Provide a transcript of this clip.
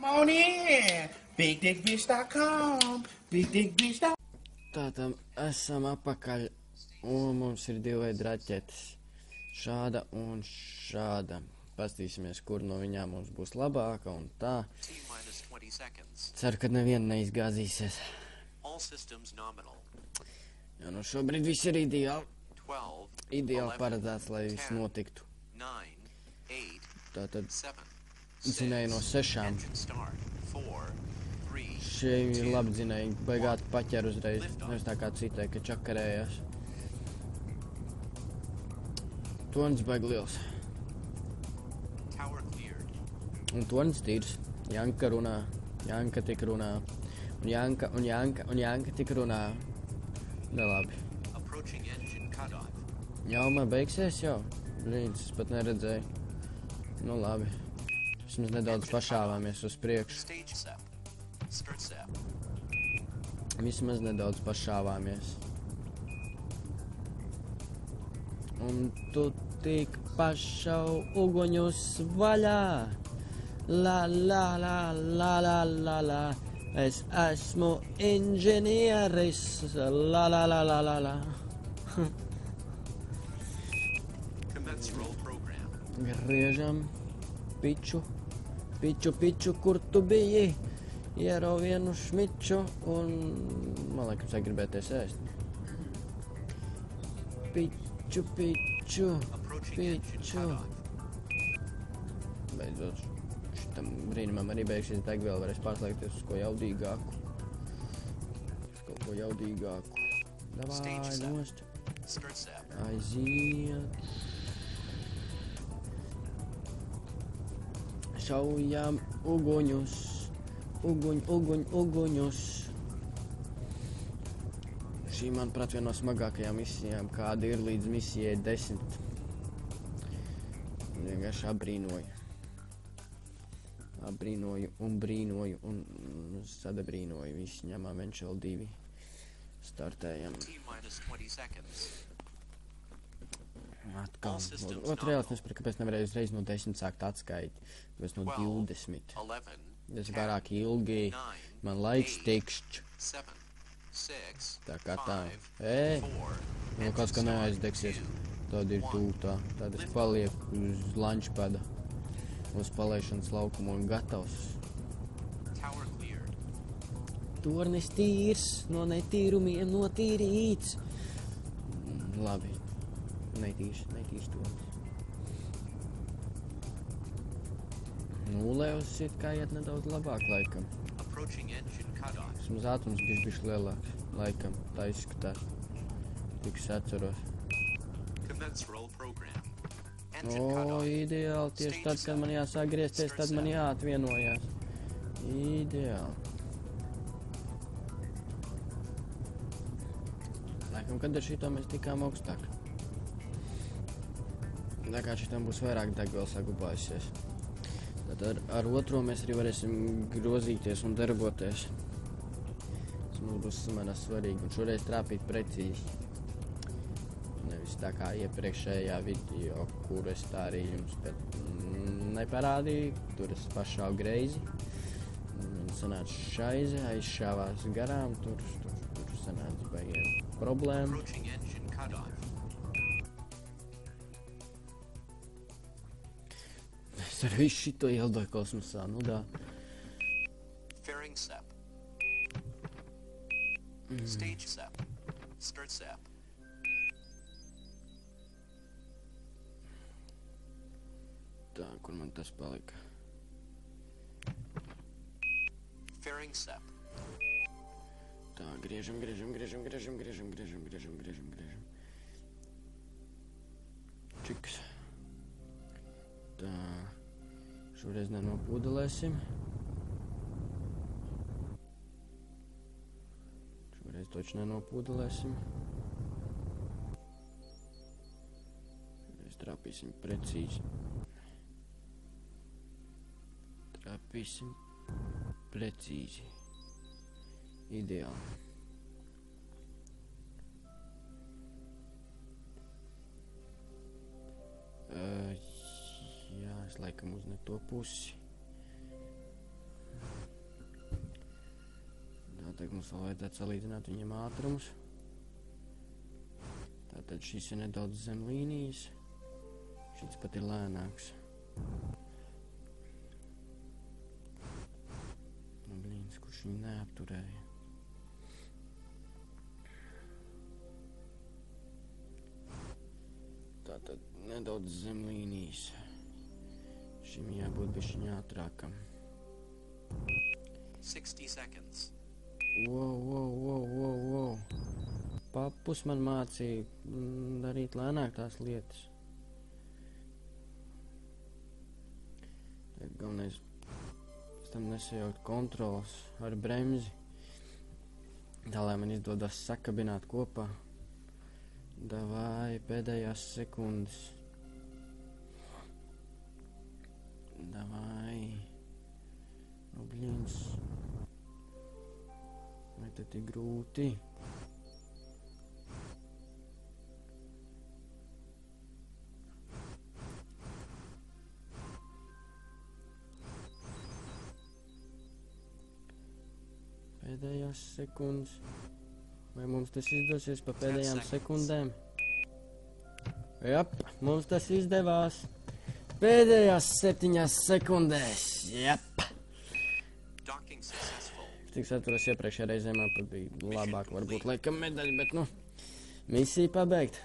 on in. BigDickBitch.com. BigDickBitch.com. Tātad esam apakaļ, un mums ir divi veidi raķetes. Šāda un šāda. Pastīsimies, kur no viņām mums būs labāka un tā. Ceru, ka neviena neizgāzīsies. Jo nu šobrīd viss ir ideāli. Ideāli paredzēts, lai viss notiktu. Tātad dzinēji no 6. Šie ir labi dzinēji, baigāti paķer uzreiz. Nevis tā kā citai, ka čakarējās. Tornis baigi liels. Un tornis tīrs. Janka runā. Janka tik runā. Un Janka tik runā. Nelabi. Jaumā beigsies jau? Brīdis, es pat neredzēju. Nu labi. Vismaz nedaudz pašāvāmies uz priekšu. Vismaz nedaudz pašāvāmies. Un tu tik pašau uguņus vaļā. La la la la la la la. Es esmu inženieris. La la la la la la. Griežam. Piču. Piču, kur tu biji? Iero vienu šmiču un, man liekas, gribēties ēst. Piču. Beidzot, šitam brīnumam arī beigsies degviela, varēs pārslēgties uz ko jaudīgāku. Uz kaut ko jaudīgāku. Davai, nost. Aiziet. Šaujam uguņus. Uguņus. Šī, manuprāt, viena no smagākajām misijām, kāda ir līdz misijai 10. Vienkārši abrīnoju un brīnoju un sadabrīnoju. Visi ņemam Venšel 2. Startējam. Atkal. Otrējās nespēr, kāpēc nevarēju uzreiz no 10 sākt atskaiti. Kāpēc no 20. Tas ir pārāk ilgi. Man laiks tikšķ. Tā kā tā. Nu kāds, ka neaizdegsies. Tad ir tūtā. Tad es palieku uz launchpada. Uz palaišanas laukumu un gatavs. Tornis tīrs. No netīrumiem notīrīts. Labi. Netīrs tornis. Nulēvs it kā iet nedaudz labāk, laikam. Vismaz ātrums bišķi lielāks, laikam, tā izskatās. Tik es atceros. O, ideāli, tieši tad, kad man jāsāk griezties, tad man jāatvienojās. Ideāli. Laikam, kad ar šito mēs tikām augstāk. Tā kā šitam būs vairāk degviela sagubājusies. Tad ar otro mēs arī varēsim grozīties un darboties. Tas mums būs samērā svarīgi un šoreiz trāpīt precīzi. Nevis tā kā iepriekšējā video, kur es tā arī jums neparādīju. Tur es pašāvu greizi. Sanāca šaize, aizšāvās garām. Tur sanāca baigiem problēma. Es ar visu šito ieldoju kosmosā, nu dā. Tā, kur man tas palika? Tā, griežam. Čiks. Tā. Šoreiz nenopūdelēsim. Šoreiz toči nenopūdelēsim. Šoreiz trāpīsim precīzi. Ideāli. Jā, es laikam uz ne to pusi. Tātad mums vēl vajadzētu salīdzināt viņiem ātrumus. Tātad šis ir nedaudz zem līnijas. Šis pat ir lēnāks. Nu, blīns, kurš viņu neapturēja. Tātad nedaudz zem līnijas. Šim jābūt bišķiņ ātrākam. 60 seconds. Wow. Papus man mācīja darīt lēnāk tās lietas. Tad galvenais pēc tam nesajaukt kontrols ar bremzi. Tā, lai man izdodas sakabināt kopā. Davai, pēdējās sekundes. Davai. Nu, blīns. Vai tad ir grūti? Pēdējās sekundes. Vai mums tas izdosies pa pēdējām sekundēm? Jap, mums tas izdevās. Pēdējās 7 sekundēs. Jap. Docking successful. Cik atceros iepriekšējā reizē man pat bija labāk varbūt laikam medaļa, bet nu, misija pabeigta.